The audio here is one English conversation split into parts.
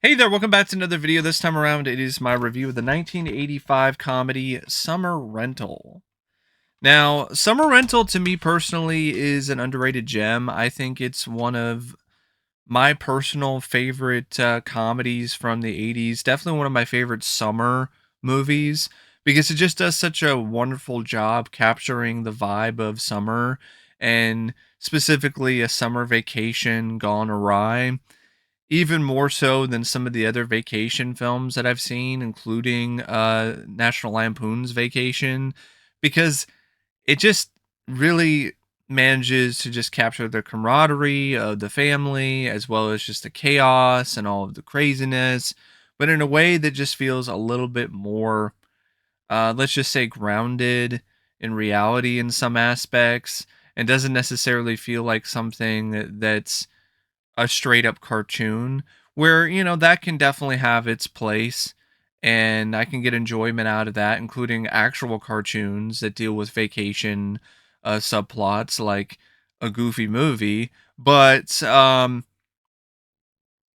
Hey there, welcome back to another video. This time around, it is my review of the 1985 comedy Summer Rental. Now, Summer Rental to me personally is an underrated gem. I think it's one of my personal favorite comedies from the 80s. Definitely one of my favorite summer movies because it just does such a wonderful job capturing the vibe of summer and specifically a summer vacation gone awry even more so than some of the other vacation films that I've seen, including National Lampoon's Vacation, because it just really manages to just capture the camaraderie of the family as well as just the chaos and all of the craziness, but in a way that just feels a little bit more, let's just say, grounded in reality in some aspects and doesn't necessarily feel like something that's a straight up cartoon where, that can definitely have its place and I can get enjoyment out of that, including actual cartoons that deal with vacation subplots like a goofy movie. But I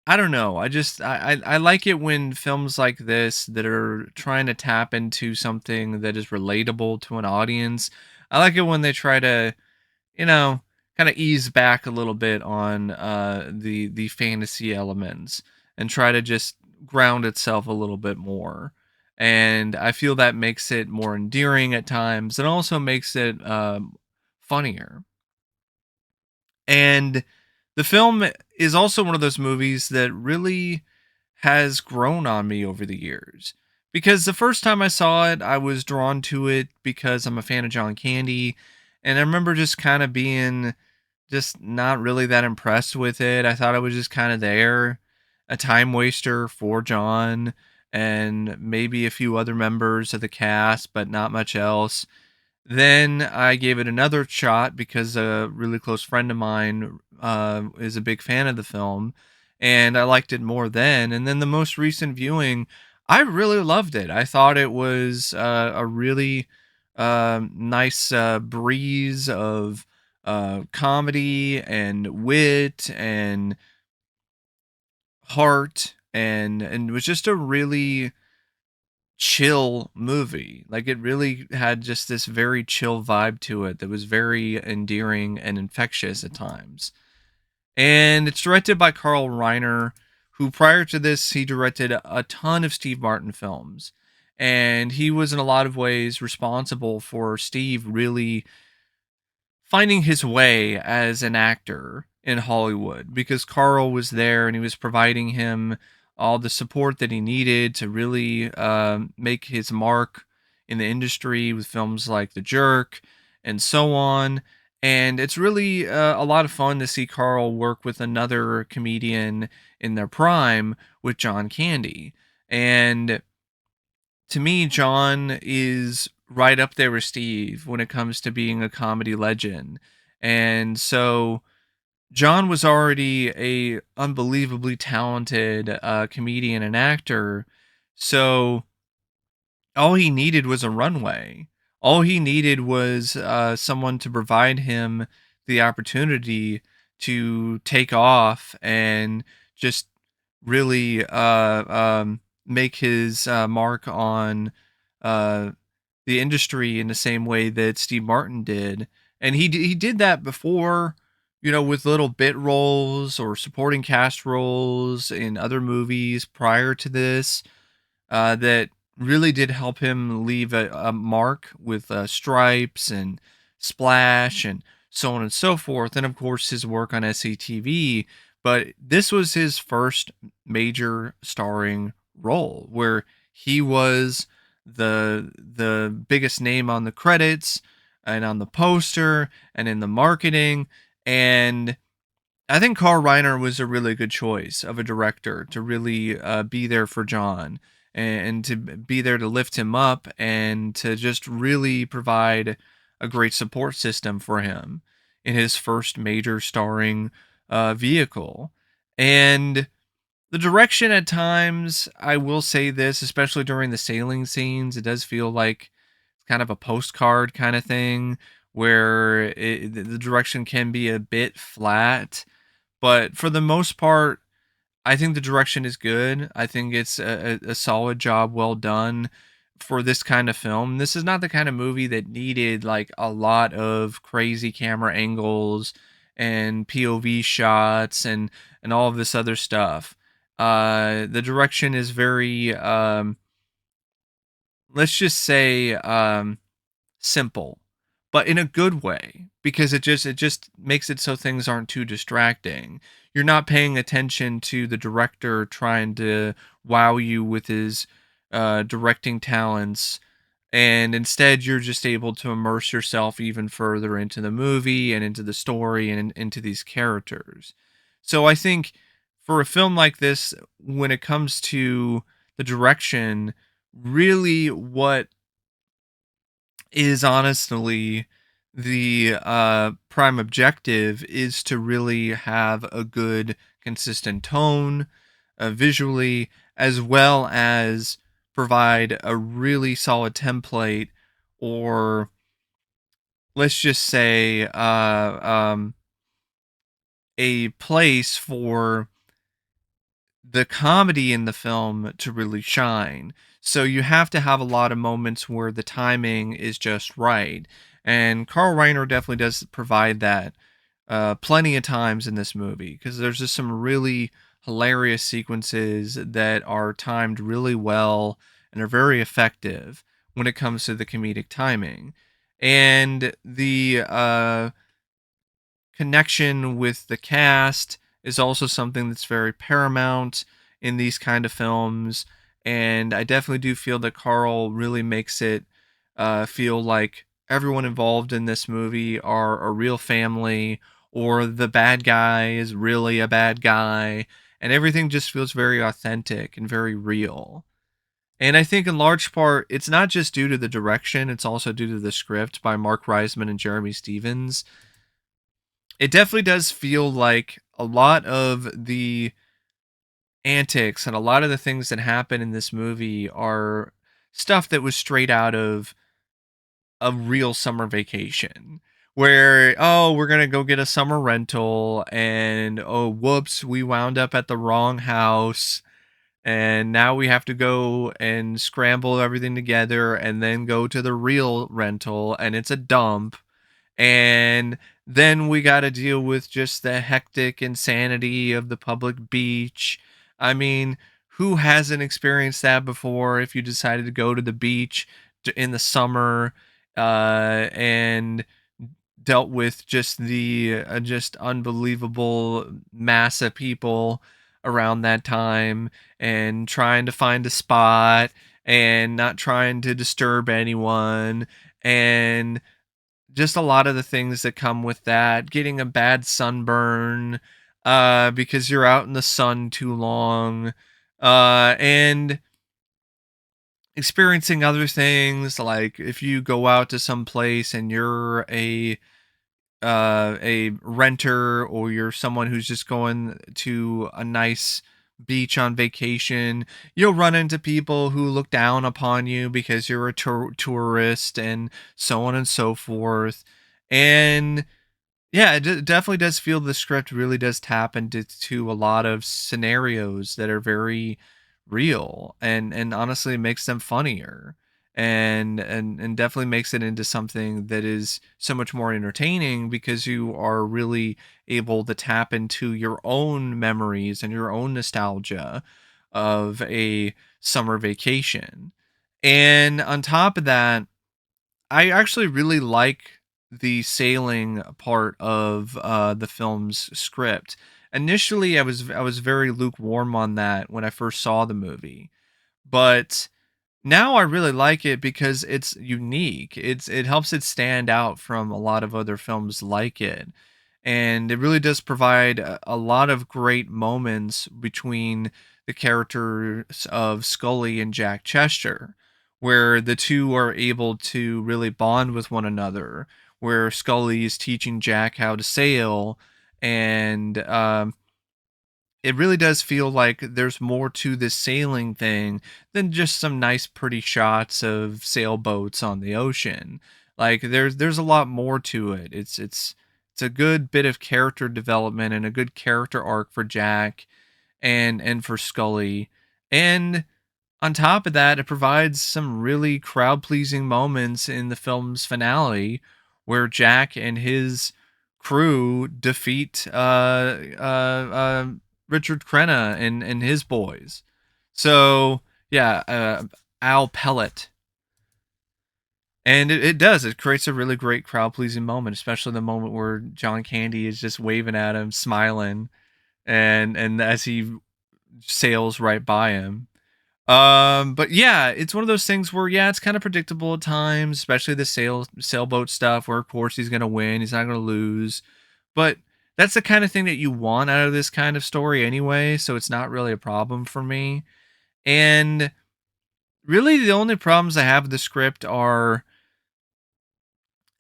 don't know. I like it when films like this that are trying to tap into something that is relatable to an audience. I like it when they try to you know, kind of ease back a little bit on the fantasy elements and try to just ground itself a little bit more. And I feel that makes it more endearing at times and also makes it funnier. And the film is also one of those movies that really has grown on me over the years. Because the first time I saw it, I was drawn to it because I'm a fan of John Candy. And I remember just kind of being just not really that impressed with it. I thought it was just kind of there, a time waster for John and maybe a few other members of the cast, but not much else. Then I gave it another shot because a really close friend of mine is a big fan of the film, and I liked it more then. And then the most recent viewing, I really loved it. I thought it was a really nice breeze of comedy and wit and heart, and it was just a really chill movie. Like it really had just this very chill vibe to it that was very endearing and infectious at times. And it's directed by Carl Reiner, who prior to this he directed a ton of Steve Martin films. And he was in a lot of ways responsible for Steve really finding his way as an actor in Hollywood because Carl was there and he was providing him all the support that he needed to really make his mark in the industry with films like The Jerk and so on. And it's really a lot of fun to see Carl work with another comedian in their prime with John Candy. And to me, John is right up there with Steve when it comes to being a comedy legend. And so John was already a unbelievably talented comedian and actor. So all he needed was a runway. All he needed was someone to provide him the opportunity to take off and just really make his mark on uh, the industry in the same way that Steve Martin did. And he did that before, with little bit roles or supporting cast roles in other movies prior to this that really did help him leave a mark with Stripes and Splash and so on and so forth. And of course, his work on SCTV. But this was his first major starring role where he was the biggest name on the credits and on the poster and in the marketing. And I think Carl Reiner was a really good choice of a director to really be there for John and to be there to lift him up and to just really provide a great support system for him in his first major starring vehicle. And the direction at times, I will say this, especially during the sailing scenes, it does feel like kind of a postcard kind of thing where the direction can be a bit flat, but for the most part, I think the direction is good. I think it's a solid job, well done for this kind of film. This is not the kind of movie that needed like a lot of crazy camera angles and POV shots and all of this other stuff. The direction is very let's just say simple, but in a good way, because it just makes it so things aren't too distracting. You're not paying attention to the director trying to wow you with his directing talents, and instead you're just able to immerse yourself even further into the movie and into the story and into these characters. So I think for a film like this, when it comes to the direction, really what is honestly the prime objective is to really have a good consistent tone visually, as well as provide a really solid template, or let's just say a place for the comedy in the film to really shine. So you have to have a lot of moments where the timing is just right. And Carl Reiner definitely does provide that plenty of times in this movie, because there's just some really hilarious sequences that are timed really well and are very effective when it comes to the comedic timing. And the connection with the cast is also something that's very paramount in these kind of films, and I definitely do feel that Carl really makes it feel like everyone involved in this movie are a real family, or the bad guy is really a bad guy, and everything just feels very authentic and very real. And I think in large part, it's not just due to the direction, it's also due to the script by Mark Reisman and Jeremy Stevens. It definitely does feel like a lot of the antics and a lot of the things that happen in this movie are stuff that was straight out of a real summer vacation. Where, oh, we're going to go get a summer rental, and oh, whoops, we wound up at the wrong house, and now we have to go and scramble everything together and then go to the real rental, and it's a dump, and then we got to deal with just the hectic insanity of the public beach. I mean, who hasn't experienced that before? If you decided to go to the beach in the summer and dealt with just the just unbelievable mass of people around that time, and trying to find a spot and not trying to disturb anyone, and just a lot of the things that come with that, getting a bad sunburn because you're out in the sun too long, and experiencing other things, like if you go out to some place and you're a renter, or you're someone who's just going to a nice beach on vacation, you'll run into people who look down upon you because you're a tourist, and so on and so forth. And yeah, it definitely does feel the script really does tap into to a lot of scenarios that are very real, and honestly makes them funnier, and definitely makes it into something that is so much more entertaining, because you are really able to tap into your own memories and your own nostalgia of a summer vacation. And on top of that, I actually really like the sailing part of the film's script. Initially, I was very lukewarm on that when I first saw the movie, but now I really like it because it's unique. It helps it stand out from a lot of other films like it. And it really does provide a lot of great moments between the characters of Scully and Jack Chester, where the two are able to really bond with one another, where Scully is teaching Jack how to sail, and it really does feel like there's more to this sailing thing than just some nice pretty shots of sailboats on the ocean. Like there's a lot more to it. It's a good bit of character development and a good character arc for Jack, and for Scully. And on top of that, it provides some really crowd pleasing moments in the film's finale where Jack and his crew defeat Richard Crenna and his boys. So, yeah, Al Pellet. And it does. It creates a really great crowd pleasing moment, especially the moment where John Candy is just waving at him, smiling, and as he sails right by him. But yeah, it's one of those things where yeah, it's kind of predictable at times, especially the sailboat stuff where of course he's gonna win, he's not gonna lose. But that's the kind of thing that you want out of this kind of story anyway, so it's not really a problem for me. And really the only problems I have with the script are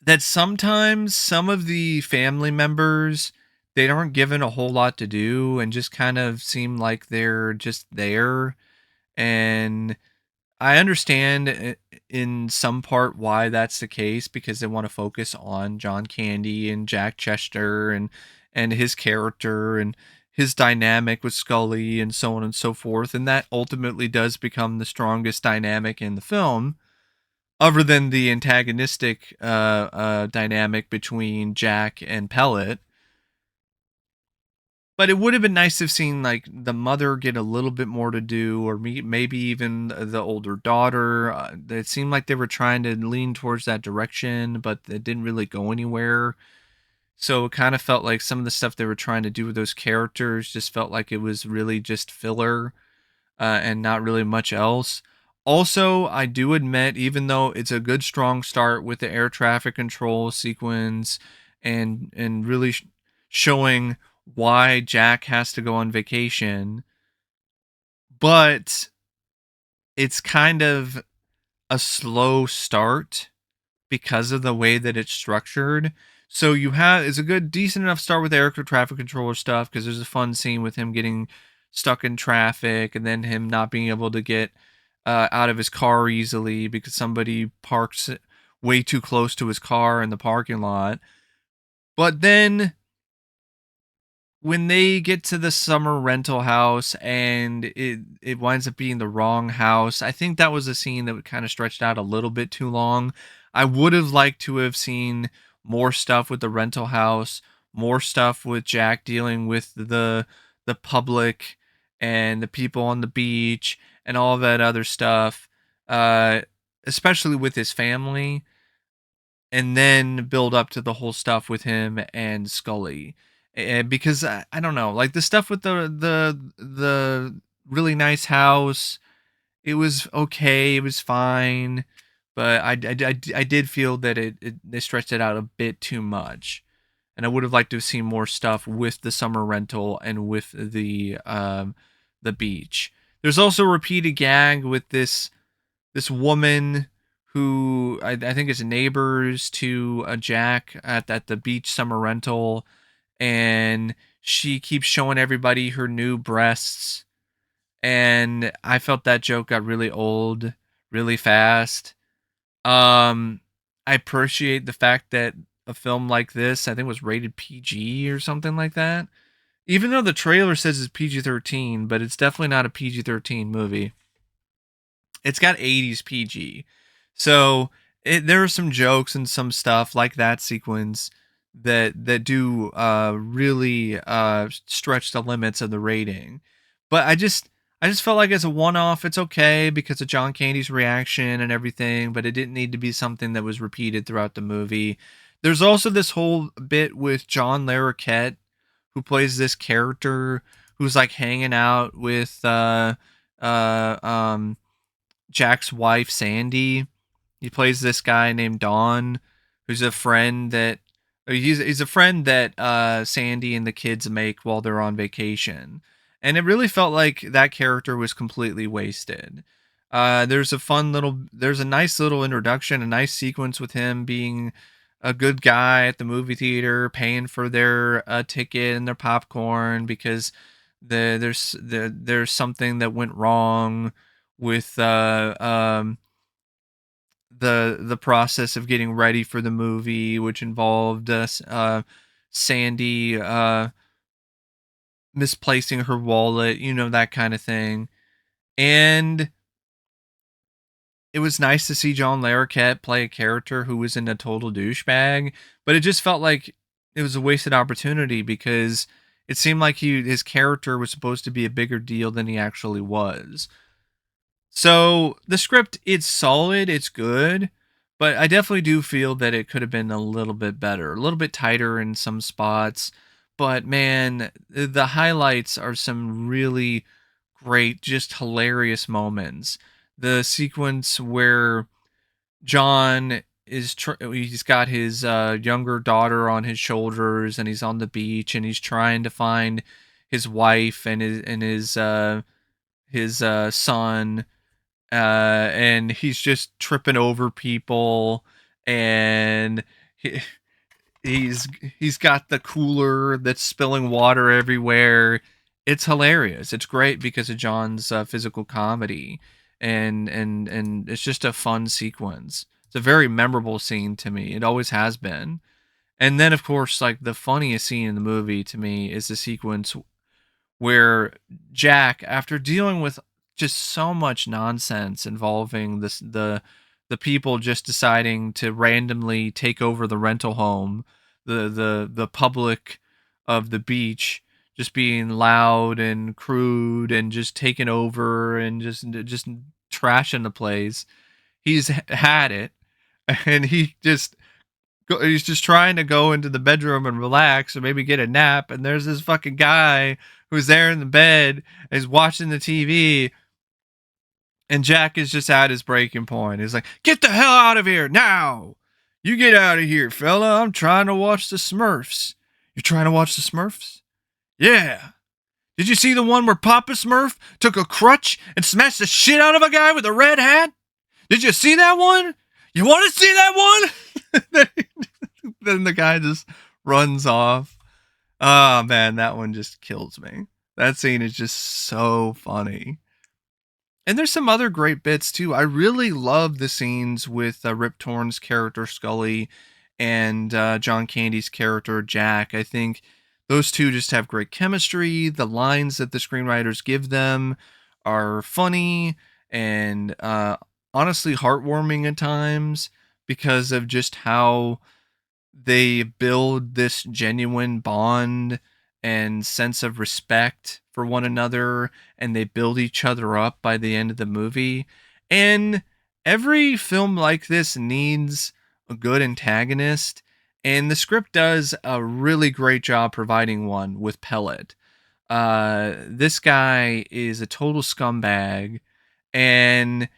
that sometimes some of the family members they aren't given a whole lot to do and just kind of seem like they're just there. And I understand in some part why that's the case because they want to focus on John Candy and Jack Chester and his character and his dynamic with Scully and so on and so forth, and that ultimately does become the strongest dynamic in the film, other than the antagonistic dynamic between Jack and Pellet. But it would have been nice to have seen like the mother get a little bit more to do, or maybe even the older daughter. It seemed like they were trying to lean towards that direction, but it didn't really go anywhere. So it kind of felt like some of the stuff they were trying to do with those characters just felt like it was really just filler and not really much else. Also, I do admit, even though it's a good strong start with the air traffic control sequence and really showing why Jack has to go on vacation, but it's kind of a slow start because of the way that it's structured. So you have it's a good decent enough start with the air traffic controller stuff because there's a fun scene with him getting stuck in traffic and then him not being able to get out of his car easily because somebody parks way too close to his car in the parking lot. But then when they get to the summer rental house and it winds up being the wrong house, I think that was a scene that kind of stretched out a little bit too long. I would have liked to have seen more stuff with the rental house, more stuff with Jack dealing with the public and the people on the beach and all that other stuff, uh, especially with his family, and then build up to the whole stuff with him and Scully. Because I don't know, like the stuff with the really nice house, it was okay, it was fine, but I did feel that they stretched it out a bit too much, and I would have liked to have seen more stuff with the summer rental and with the beach. There's also a repeated gag with this woman who I think is neighbors to Jack at the beach summer rental, and she keeps showing everybody her new breasts. And I felt that joke got really old really fast. Um, I appreciate the fact that a film like this, I think, was rated PG or something like that. Even though the trailer says it's PG-13, but it's definitely not a PG-13 movie. It's got 80s PG. So there are some jokes and some stuff like that sequence that do really stretch the limits of the rating. But I just felt like as a one-off, it's okay because of John Candy's reaction and everything, but it didn't need to be something that was repeated throughout the movie. There's also this whole bit with John Larroquette, who plays this character who's like hanging out with uh, um, Jack's wife, Sandy. He plays this guy named Don, who's a friend that he's a friend that Sandy and the kids make while they're on vacation. And it really felt like that character was completely wasted. There's a nice little introduction, a nice sequence with him being a good guy at the movie theater, paying for their ticket and their popcorn because there's something that went wrong with the process of getting ready for the movie, which involved Sandy misplacing her wallet, that kind of thing. And it was nice to see John Larroquette play a character who wasn't a total douchebag, but it just felt like it was a wasted opportunity because it seemed like his character was supposed to be a bigger deal than he actually was. So the script, it's solid, it's good, but I definitely do feel that it could have been a little bit better, a little bit tighter in some spots. But man, the highlights are some really great, just hilarious moments. The sequence where John he's got his younger daughter on his shoulders and he's on the beach and he's trying to find his wife and his son, and he's just tripping over people, and he, he's he's got the cooler that's spilling water everywhere. It's hilarious. It's great because of John's physical comedy, and it's just a fun sequence. It's a very memorable scene to me. It always has been. And then, of course, like the funniest scene in the movie to me is the sequence where Jack, after dealing with just so much nonsense involving the people just deciding to randomly take over the rental home, the public of the beach just being loud and crude and just taking over and just trashing the place. He's had it, and he's just trying to go into the bedroom and relax or maybe get a nap, and there's this fucking guy who's there in the bed, is watching the TV, and Jack is just at his breaking point. He's like, "Get the hell out of here now! You get out of here, fella. I'm trying to watch the Smurfs." "You're trying to watch the Smurfs?" "Yeah. Did you see the one where Papa Smurf took a crutch and smashed the shit out of a guy with a red hat? Did you see that one? You want to see that one?" Then the guy just runs off. Oh man, that one just kills me. That scene is just so funny. And there's some other great bits too. I really love the scenes with Rip Torn's character Scully and John Candy's character Jack. I think those two just have great chemistry. The lines that the screenwriters give them are funny and honestly heartwarming at times because of just how they build this genuine bond and sense of respect for one another, and they build each other up by the end of the movie. And every film like this needs a good antagonist, and the script does a really great job providing one with Pellet. This guy is a total scumbag, and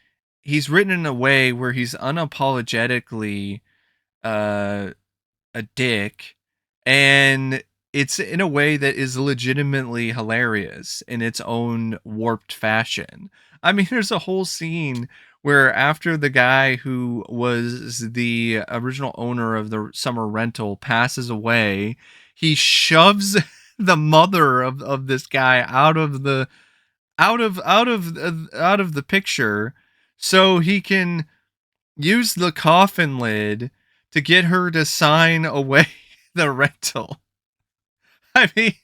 he's written in a way where he's unapologetically uh a dick, and it's in a way that is legitimately hilarious in its own warped fashion. I mean, there's a whole scene where after the guy who was the original owner of the summer rental passes away, he shoves the mother of this guy out of the picture so he can use the coffin lid to get her to sign away the rental. I mean,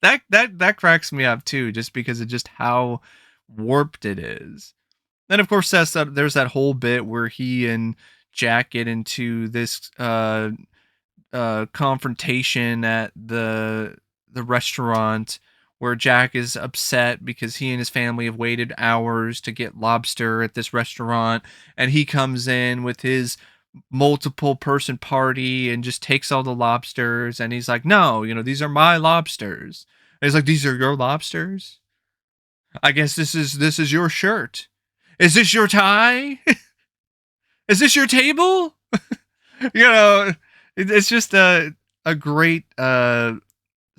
that cracks me up too, just because of just how warped it is. Then of course there's that whole bit where he and Jack get into this confrontation at the restaurant where Jack is upset because he and his family have waited hours to get lobster at this restaurant, and he comes in with his multiple person party and just takes all the lobsters, and he's like, "No, these are my lobsters." And he's like, "These are your lobsters? I guess this is your shirt. Is this your tie? Is this your table?" you know it's just a great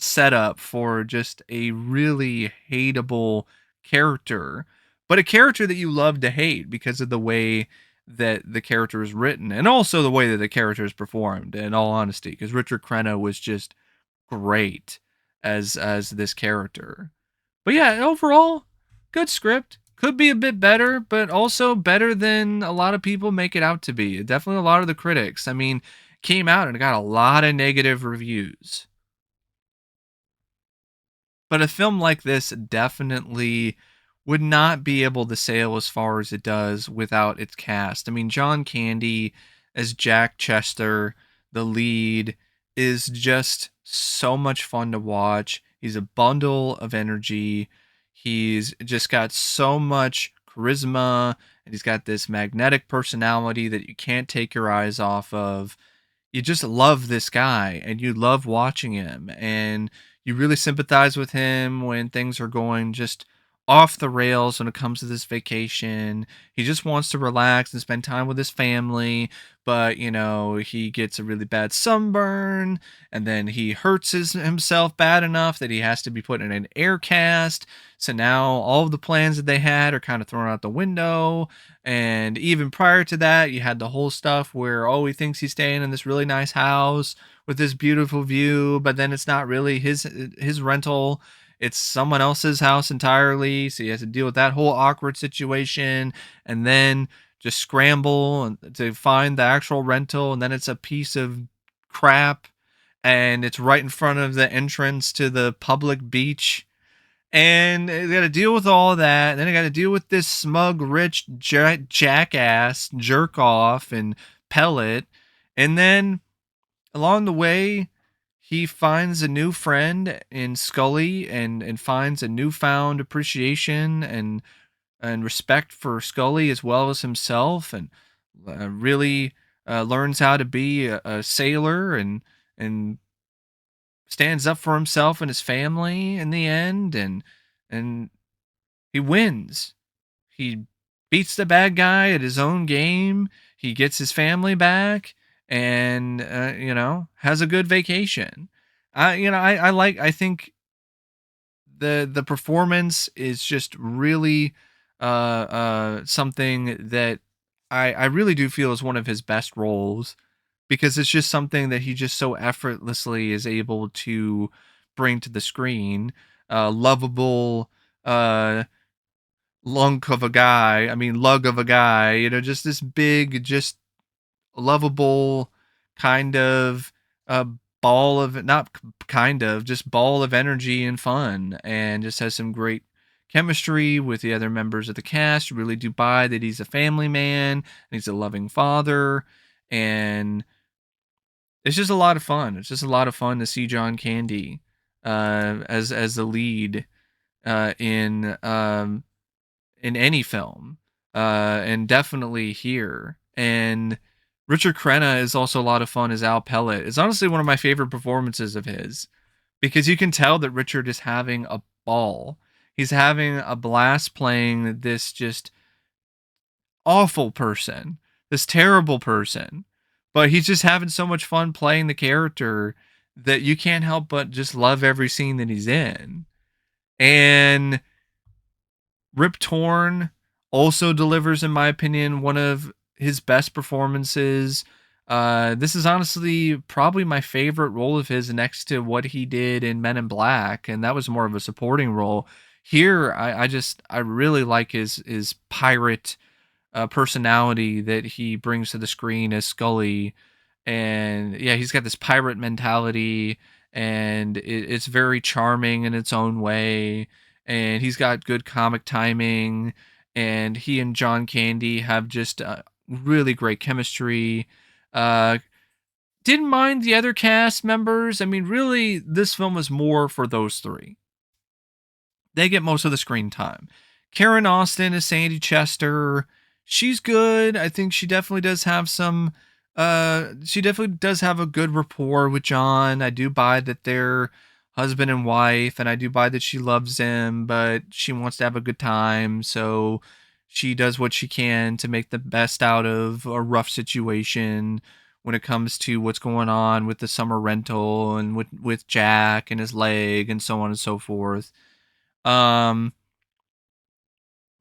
setup for just a really hateable character, but a character that you love to hate because of the way that the character is written and also the way that the character is performed, in all honesty, because Richard Crenna was just great as this character. But yeah, overall, good script. Could be a bit better, but also better than a lot of people make it out to be. Definitely a lot of the critics. I mean, came out and got a lot of negative reviews. But a film like this definitely would not be able to sail as far as it does without its cast. I mean, John Candy as Jack Chester, the lead, is just so much fun to watch. He's a bundle of energy. He's just got so much charisma, and he's got this magnetic personality that you can't take your eyes off of. You just love this guy and you love watching him, and you really sympathize with him when things are going just off the rails when it comes to this vacation. He just wants to relax and spend time with his family, but he gets a really bad sunburn, and then he hurts himself bad enough that he has to be put in an air cast. So now all of the plans that they had are kind of thrown out the window. And even prior to that, you had the whole stuff where, oh, he thinks he's staying in this really nice house with this beautiful view, but then it's not really his rental. It's someone else's house entirely. So he has to deal with that whole awkward situation, and then just scramble to find the actual rental, and then it's a piece of crap, and it's right in front of the entrance to the public beach, and they got to deal with all that. And then I got to deal with this smug, rich jackass jerk off and pellet. And then along the way, he finds a new friend in Scully, and finds a newfound appreciation and respect for Scully as well as himself, and really learns how to be a sailor, and stands up for himself and his family in the end, and he wins. He beats the bad guy at his own game. He gets his family back, and has a good vacation. I think the performance is just really something that I really do feel is one of his best roles, because it's just something that he just so effortlessly is able to bring to the screen. Lovable, uh, lunk of a guy. I mean, lug of a guy. Just this big, just lovable kind of uh, ball of, not kind of, just ball of energy and fun, and just has some great chemistry with the other members of the cast. You really do buy that he's a family man and he's a loving father, and it's just a lot of fun. It's just a lot of fun to see John Candy as the lead in any film, and definitely here. And Richard Crenna is also a lot of fun as Al Pellet. It's honestly one of my favorite performances of his, because you can tell that Richard is having a ball. He's having a blast playing this just awful person, this terrible person, but he's just having so much fun playing the character that you can't help but just love every scene that he's in. And Rip Torn also delivers, in my opinion, one of his best performances. This is honestly probably my favorite role of his, next to what he did in Men in Black, and that was more of a supporting role. Here, I really like his pirate personality that he brings to the screen as Scully. And yeah, he's got this pirate mentality, and it's very charming in its own way. And he's got good comic timing, and he and John Candy have just really great chemistry. Uh, didn't mind the other cast members. I mean, really, this film is more for those three. They get most of the screen time. Karen Austin is Sandy Chester. She's good. I think she definitely does have some she definitely does have a good rapport with John. I do buy that they're husband and wife, and I do buy that she loves him, but she wants to have a good time, so she does what she can to make the best out of a rough situation when it comes to what's going on with the summer rental, and with Jack and his leg, and so on and so forth. Um,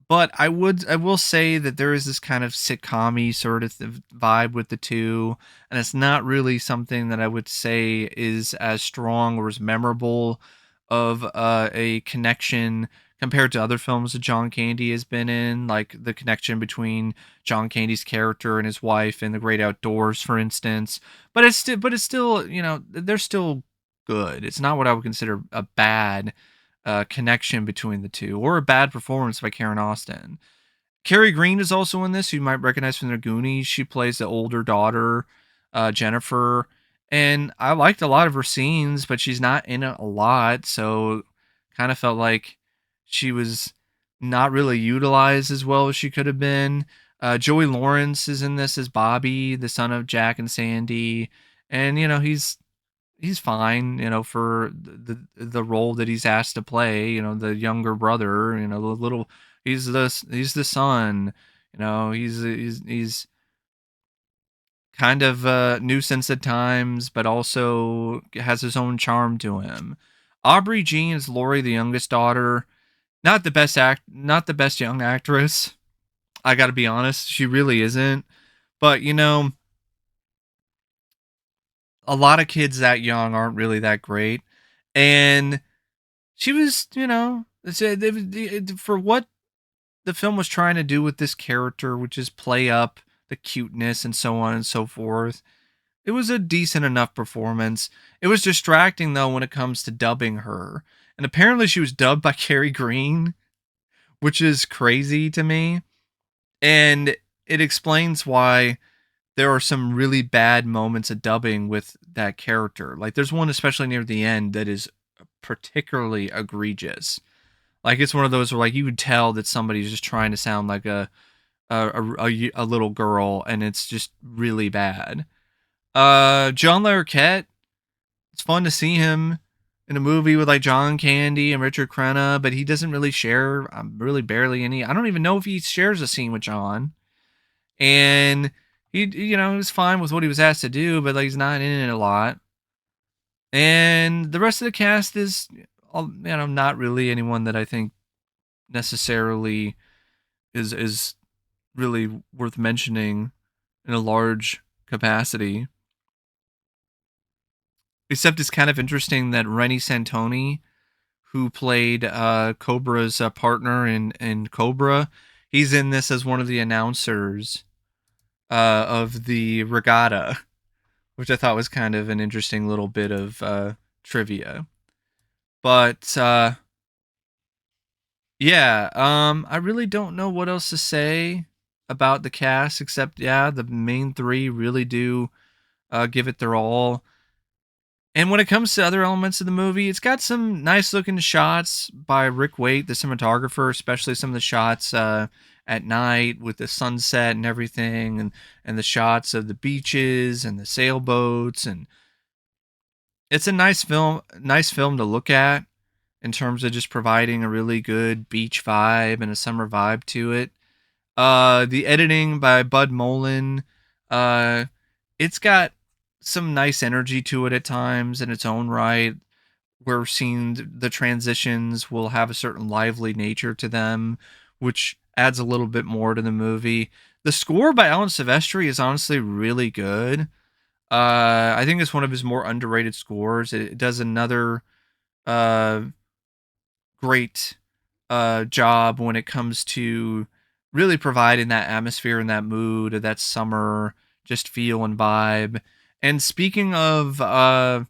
but I will say that there is this kind of sitcom-y sort of vibe with the two, and it's not really something that I would say is as strong or as memorable of a connection compared to other films that John Candy has been in, like the connection between John Candy's character and his wife in The Great Outdoors, for instance. But it's still, they're still good. It's not what I would consider a bad connection between the two, or a bad performance by Karen Austin. Keri Green is also in this, who you might recognize from the Goonies. She plays the older daughter, Jennifer, and I liked a lot of her scenes, but she's not in it a lot, so kind of felt like she was not really utilized as well as she could have been. Joey Lawrence is in this as Bobby, the son of Jack and Sandy, and he's fine, for the role that he's asked to play. The younger brother, the little he's the son. He's kind of a nuisance at times, but also has his own charm to him. Aubrey Jean is Lori, the youngest daughter. Not the best young actress. I got to be honest, she really isn't. But a lot of kids that young aren't really that great, and she was, for what the film was trying to do with this character, which is play up the cuteness and so on and so forth. It was a decent enough performance. It was distracting though when it comes to dubbing her. And apparently she was dubbed by Keri Green, which is crazy to me. And it explains why there are some really bad moments of dubbing with that character. Like there's one especially near the end that is particularly egregious. Like it's one of those where like you would tell that somebody's just trying to sound like a little girl, and it's just really bad. John Larroquette, it's fun to see him in a movie with like John Candy and Richard Crenna, but he doesn't really share really barely any. I don't even know if he shares a scene with John, and he was fine with what he was asked to do, but like he's not in it a lot. And the rest of the cast is, not really anyone that I think necessarily is really worth mentioning in a large capacity. Except it's kind of interesting that Rennie Santoni, who played Cobra's partner in Cobra, he's in this as one of the announcers of the regatta, which I thought was kind of an interesting little bit of trivia. But yeah, I really don't know what else to say about the cast, except yeah, the main three really do give it their all. And when it comes to other elements of the movie, it's got some nice looking shots by Rick Waite, the cinematographer, especially some of the shots at night with the sunset and everything, and the shots of the beaches and the sailboats. And it's a nice film to look at in terms of just providing a really good beach vibe and a summer vibe to it. The editing by Bud Mullen, uh, it's got some nice energy to it at times in its own right. We're seeing the transitions will have a certain lively nature to them, which adds a little bit more to the movie. The score by Alan Silvestri is honestly really good. I think it's one of his more underrated scores. It does another uh, great job when it comes to really providing that atmosphere and that mood, that summer just feel and vibe. And speaking of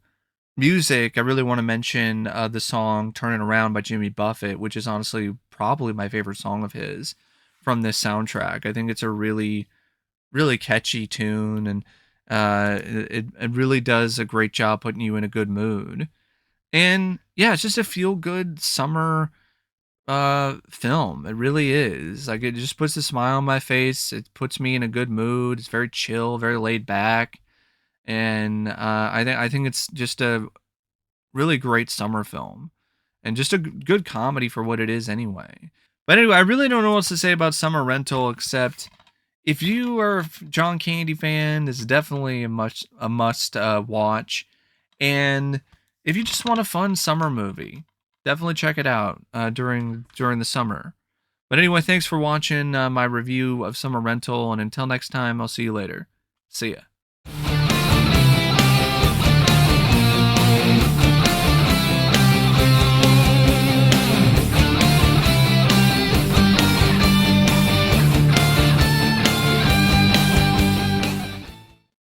music, I really want to mention the song "Turning Around" by Jimmy Buffett, which is honestly probably my favorite song of his from this soundtrack. I think it's a really, really catchy tune, and it really does a great job putting you in a good mood. And yeah, it's just a feel good summer film. It really is. Like it just puts a smile on my face. It puts me in a good mood. It's very chill, very laid back. And I think it's just a really great summer film, and just a good comedy for what it is anyway. But anyway, I really don't know what else to say about Summer Rental, except if you are a John Candy fan, it's definitely a must watch. And if you just want a fun summer movie, definitely check it out during the summer. But anyway, thanks for watching my review of Summer Rental, and until next time, I'll see you later. See ya.